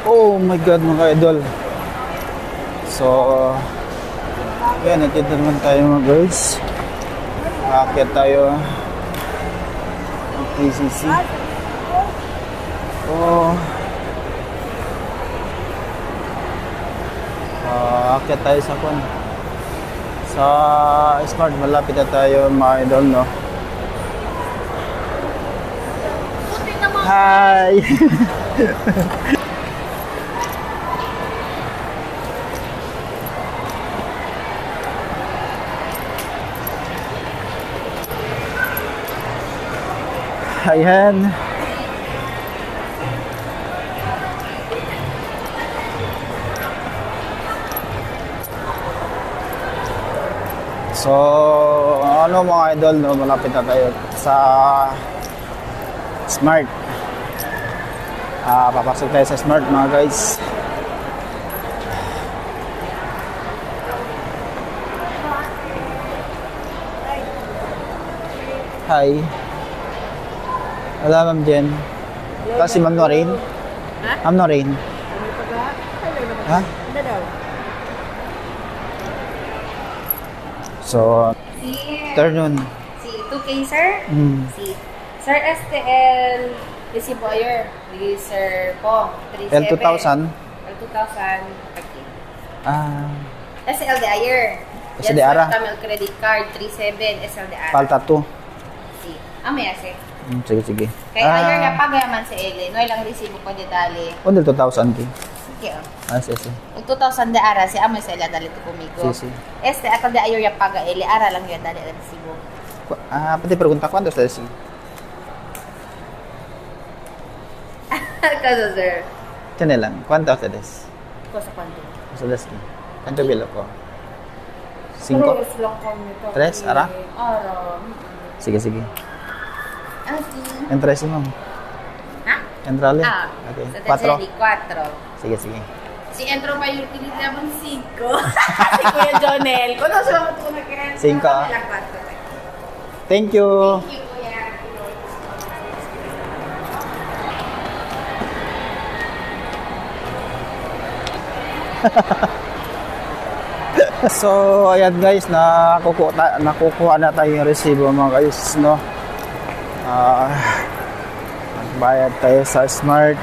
Oh my god mga idol. So, yan, nakita naman tayo mga guys. Aakyat tayo ng PCC. Oh. Aakyat tayo sa kon. Sa Smart, malapit na tayo mga idol, no? Hi! Ayan. So, ano mga idol, no, malapit na tayo sa Smart. Papasok tayo sa Smart mga guys. Hi. Wala, Ma'am Jen. Tapos si Ma'am Noreen. Ha? Ma'am Noreen. Ha? So, afternoon. Si 2K, sir? Si Sir STL Receiver. Sir po. 37. L2000. L2000. Okay. SLD Ayer. SLD Ara. Tamil Credit Card. 37. SLD Ara. Palta 2. Si. May ase. Sige, sige. Kaya Ayer na pagayaman sa Ele. No ilang resibo ko di dali. Ano 2,000 ki? Sige o. Sige. 2,000 de Ara. Si Amoy sa Ele dali to kumigo. Sige. Este atal de Ayer ya paga Ele. Ara lang yun dali ang resibo. Pati pregunta ko, ¿cuánto ustedes sí? Kaso sir. Tiene lang, ¿cuánto ustedes? Ko sa kwanto. Ustedes sí. ¿Cuánto bilo ko? 5? Tres, Ara? Ara. Sige, sige. Okay. Entra si ma'am. Ha? Entrale. Okay. Okay. Sa 4. 4. Sige, sige. Si Entro pa yung tinitlaban 5. Si Kuya Jonel. Kung ano siya matunan kaya. 5. Thank you. Thank you, Kuya. So, ayan guys, nakukuha na tayo yung resibo mga guys, no? Bayad tayo sa Smart.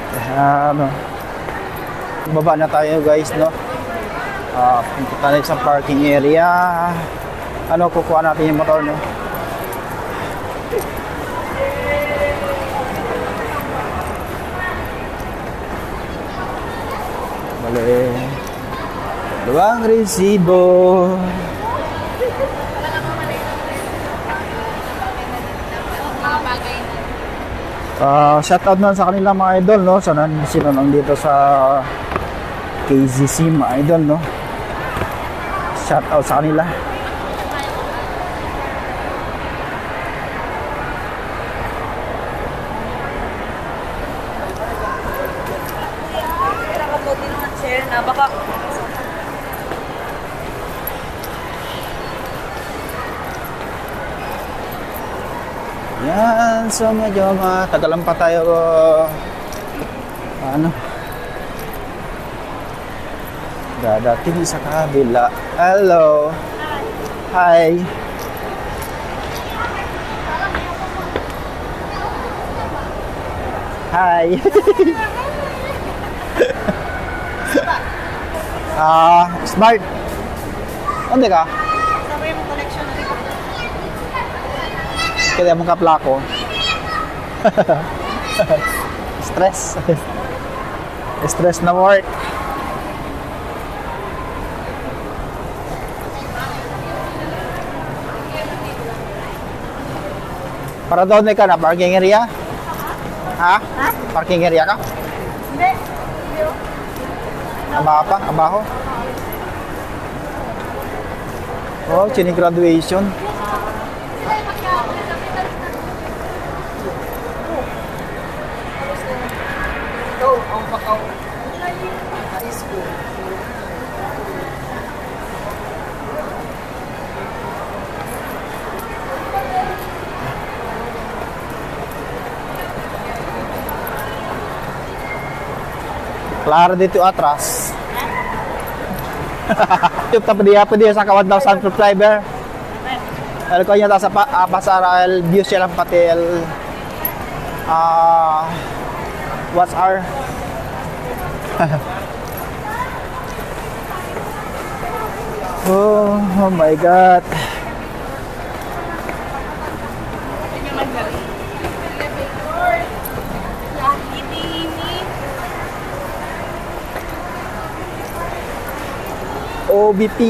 Baba na tayo guys, no? Punta tayo sa parking area. Kukuha natin yung motor, no? Bale, 2 resibo. Shoutout na sa kanila mga idol, no? Sana sino lang dito sa KZC mga idol, no? Shoutout sa kanila. Baka yan, so medyo matagalan pa tayo dadating sa kabila. Hello. Hi. Hi. Smart. Onde ka? sabay mo connection na rin. Kaya mo kaplako. Stress. Stress na work. Para doon ka na parking area? Ha? Parking area ka? Hindi. Abaho? Oh, graduation. Ang bakaw. High school. Claro dito atras. YouTube tapos dia sa kawan daw sa subscriber. Ano ko niya ta sa pasara el views siya lang pati el what's our oh my god. OBP.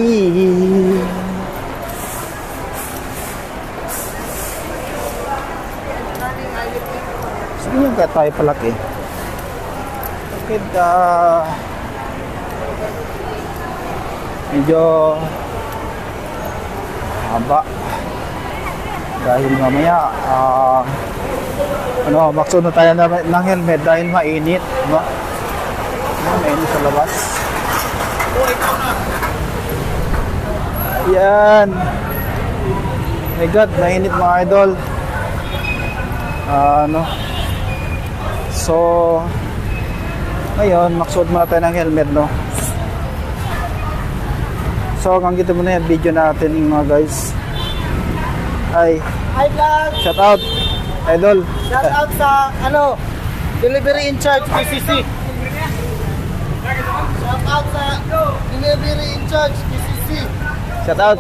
Sige yung ka tayo palaki. Bakit medyo haba. Dahil mamaya magsuno tayo ng helmet dahil mainit, no? Mainit sa labas. Yan. My God, mainit mga idol. So ngayon, magsuot muna tayo ng helmet, no? So hanggang dito muna yung video natin mga guys. Hi vlog! Shout out idol! Shout out sa delivery in charge PCC. Shout out sa delivery in charge PCC. Shout out!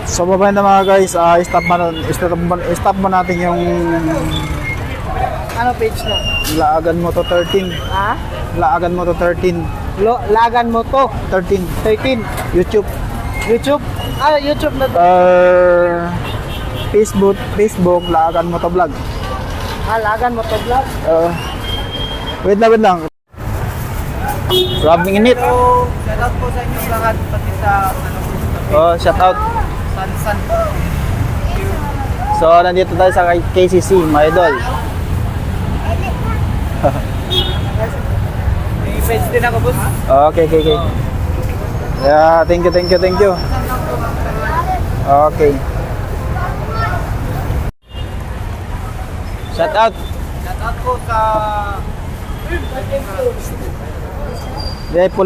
So baba na mga guys, stop mo natin yung Ano page na? Laagan mo to 13. Ha? Laagan mo to 13. Lagan mo to 13. 13. YouTube. YouTube? YouTube na to. Facebook, Laagan mo to vlog. Lagan mo to vlog. Wait lang. Grabing init. So, shout out po sa inyo lahat pati sa Shout out. San. So, nandito tayo sa KCC, my idol. May page din ako, boss. Okay. Yeah, thank you. Okay. Shout out. Shout out po sa Dahil po